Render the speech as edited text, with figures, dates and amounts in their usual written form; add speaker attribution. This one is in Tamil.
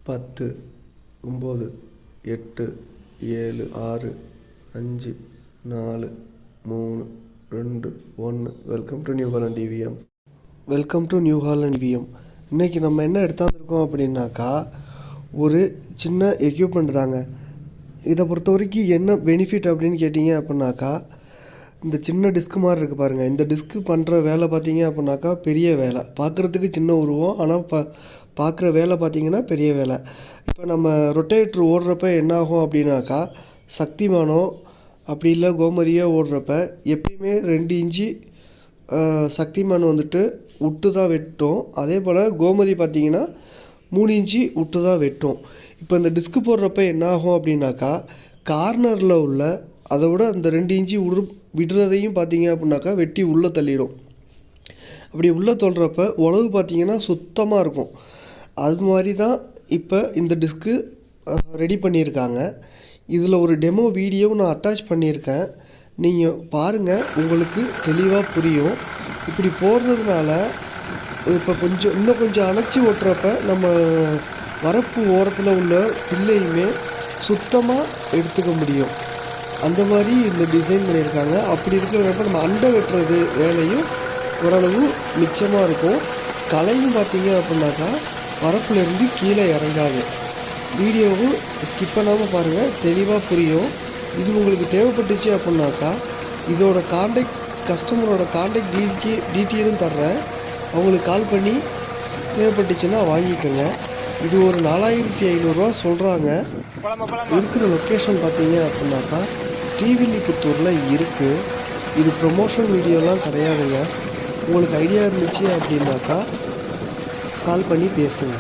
Speaker 1: 10 9 8 7 6 5 4 3 2 1. Welcome to New Holland EVM. இன்றைக்கி நம்ம என்ன எடுத்தாந்துருக்கோம் அப்படின்னாக்கா, ஒரு சின்ன எக்யூப்மெண்ட் தாங்க. இதை பொறுத்த வரைக்கும் என்ன பெனிஃபிட் அப்படின்னு கேட்டிங்க அப்படின்னாக்கா, இந்த சின்ன டிஸ்க்கு மாதிரி இருக்குது பாருங்கள். இந்த டிஸ்க்கு பண்ணுற வேலை பார்த்தீங்க அப்படின்னாக்கா பெரிய வேலை. பார்க்குறதுக்கு சின்ன உருவம், ஆனால் பார்க்குற வேலை பார்த்திங்கன்னா பெரிய வேலை. இப்போ நம்ம ரொட்டேட்ரு ஓடுறப்ப என்ன ஆகும் அப்படின்னாக்கா, சக்திமானோ அப்படி இல்லை கோமதியோ ஓடுறப்ப எப்பயுமே 2 இன்ச்சு சக்திமான் வந்துட்டு விட்டு தான் வெட்டும். அதே போல் கோமதி பார்த்திங்கன்னா 3 இன்ச்சு விட்டு தான் வெட்டும். இப்போ இந்த டிஸ்க்கு போடுறப்ப என்ன ஆகும் அப்படின்னாக்கா, கார்னரில் உள்ள அதை விட அந்த 2 இன்ச்சு விடுறதையும் பார்த்திங்க அப்படின்னாக்கா வெட்டி உள்ளே தள்ளிடும். அப்படி உள்ளே தள்ளுறப்ப உழவு பார்த்திங்கன்னா சுத்தமாக இருக்கும். அது மாதிரி தான் இப்போ இந்த டிஸ்க்கு ரெடி பண்ணியிருக்காங்க. இதில் ஒரு டெமோ வீடியோ நான் அட்டாச் பண்ணியிருக்கேன். நீங்கள் பாருங்கள், உங்களுக்கு தெளிவாக புரியும். இப்படி போடுறதுனால இப்போ இன்னும் கொஞ்சம் அணைச்சி ஓட்டுறப்ப நம்ம வரப்பு ஓரத்தில் உள்ள பில்லையுமே சுத்தமாக எடுத்துக்க முடியும். அந்த மாதிரி இந்த டிசைன் பண்ணியிருக்காங்க. அப்படி இருக்கிறப்ப நம்ம அண்டை வெட்டுறது வேலையும் ஓரளவு மிச்சமாக இருக்கும். களையும் பார்த்தீங்க அப்படின்னாக்கா வரப்புலேருந்து கீழே இறங்காது. வீடியோவும் ஸ்கிப் பண்ணாமல் பாருங்கள், தெளிவாக புரியும். இது உங்களுக்கு தேவைப்பட்டுச்சு அப்படின்னாக்கா, இதோட கஸ்டமரோட காண்டாக்ட் டீட்டெயிலும் தர்றேன். அவங்களுக்கு கால் பண்ணி தேவைப்பட்டுச்சுன்னா வாங்கிக்கோங்க. இது ஒரு 4500 சொல்கிறாங்க. இருக்கிற லொக்கேஷன் பார்த்தீங்க அப்படின்னாக்கா ஸ்ரீவில்லிபுத்தூரில் இருக்குது. இது ப்ரொமோஷன் வீடியோலாம் கிடையாதுங்க. உங்களுக்கு ஐடியா இருந்துச்சு அப்படின்னாக்கா கால் பண்ணி பேசுங்க.